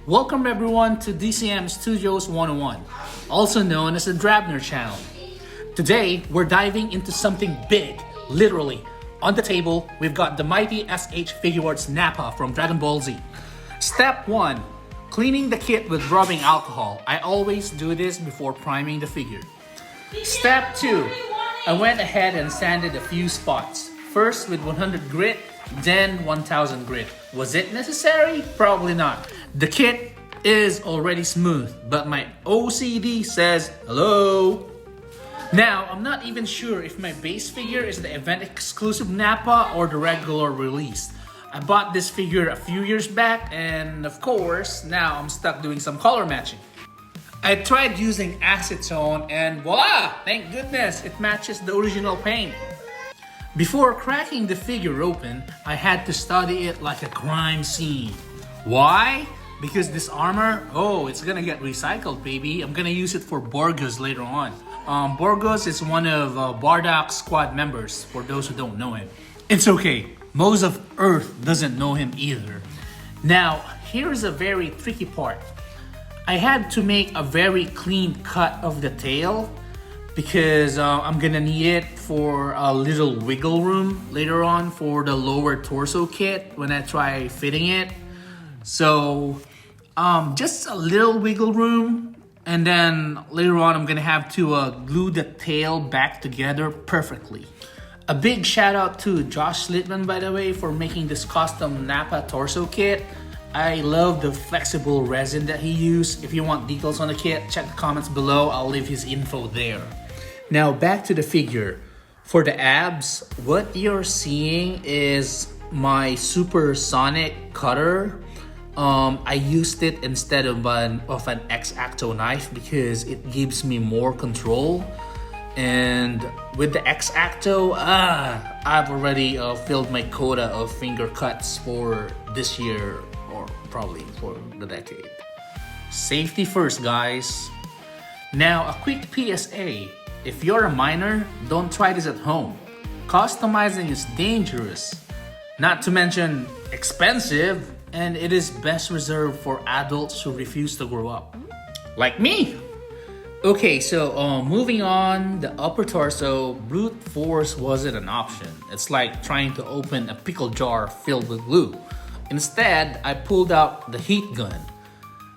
Welcome everyone to DCM Studios 101, also known as the Drabner channel. Today, we're diving into something big, literally. On the table, we've got the mighty SHfiguarts NAPPA from dragonballz. Step 1. Cleaning the kit with rubbing alcohol. I always do this before priming the figure. Step 2. I went ahead and sanded a few spots. First with 100 grit, then 1000 grit. Was it necessary? Probably not. The kit is already smooth, but my OCD says hello. Now, I'm not even sure if my base figure is the event exclusive NAPPA or the regular release. I bought this figure a few years back, and of course, now I'm stuck doing some color matching. I tried using acetone and voila! Thank goodness it matches the original paint. Before cracking the figure open, I had to study it like a crime scene. Why? Because this armor, it's gonna get recycled, baby. I'm gonna use it for Borgos later on. Borgos is one of Bardak's squad members, for those who don't know him. It's okay, most of Earth doesn't know him either. Now, here's a very tricky part. I had to make a very clean cut of the tail because I'm gonna need it for a little wiggle room later on for the lower torso kit when I try fitting it. So, just a little wiggle room, and then later on I'm gonna have to glue the tail back together perfectly. A big shout out to Josh Littman, by the way, for making this custom NAPPA torso kit. I love the flexible resin that he used. If you want details on the kit, check the comments below. I'll leave his info there. Now back to the figure. For the abs, what you're seeing is my supersonic cutter. I used it instead of an X-Acto knife because it gives me more control. And with the X-Acto, I've already filled my quota of finger cuts for this year or probably for the decade. Safety first, guys. Now, a quick PSA. If you're a minor, don't try this at home. Customizing is dangerous, not to mention expensive, and it is best reserved for adults who refuse to grow up. Like me! Okay, so moving on, the upper torso, brute force wasn't an option. It's like trying to open a pickle jar filled with glue. Instead, I pulled out the heat gun.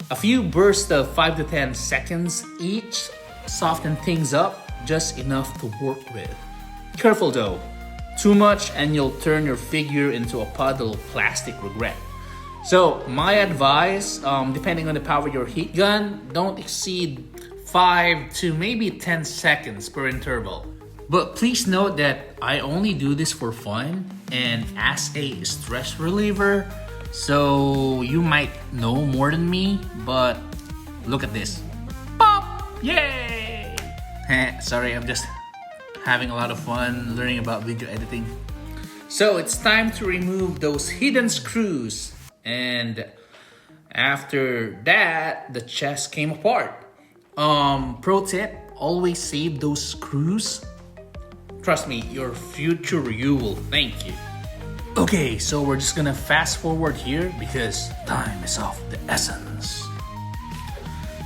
A few bursts of 5 to 10 seconds each soften things up just enough to work with. Careful though, too much and you'll turn your figure into a puddle of plastic regret. So my advice, depending on the power of your heat gun, don't exceed 5 to maybe 10 seconds per interval. But please note that I only do this for fun and as a stress reliever, so you might know more than me, but look at this. Pop! Yay! Sorry, I'm just having a lot of fun learning about video editing. So it's time to remove those hidden screws. And after that, the chest came apart. Pro tip, always save those screws. Trust me, your future you will thank you. Okay, so we're just gonna fast forward here because time is of the essence.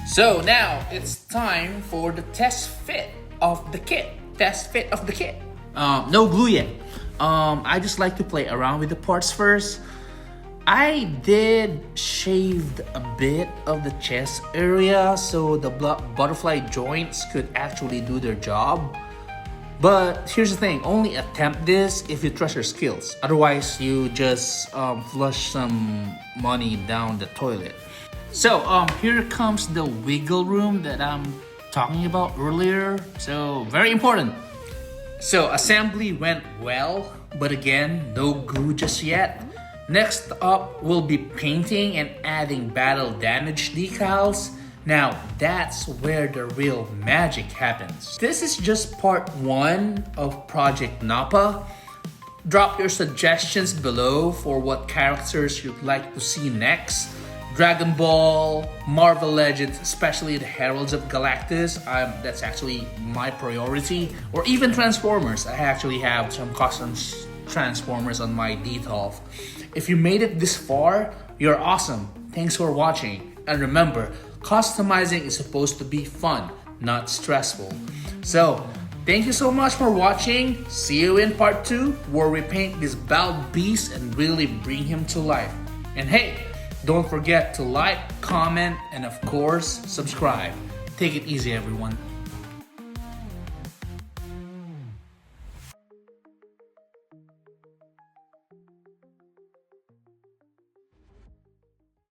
So now it's time for the test fit of the kit. No glue yet. I just like to play around with the parts first. I did shave a bit of the chest area so the butterfly joints could actually do their job. But here's the thing, only attempt this if you trust your skills. Otherwise, you just flush some money down the toilet. So here comes the wiggle room that I'm talking about earlier. So very important. So assembly went well, but again, no glue just yet. Next up, we'll be painting and adding battle damage decals. Now, that's where the real magic happens. This is just part 1 of Project NAPPA. Drop your suggestions below for what characters you'd like to see next. Dragon Ball, Marvel Legends, especially the Heralds of Galactus, that's actually my priority. Or even Transformers. I actually have some custom Transformers on my DTOF. If you made it this far, you're awesome. Thanks for watching. And remember, customizing is supposed to be fun, not stressful. So, thank you so much for watching. See you in part 2 where we paint this bald beast and really bring him to life. And hey, don't forget to like, comment, and of course, subscribe. Take it easy, everyone.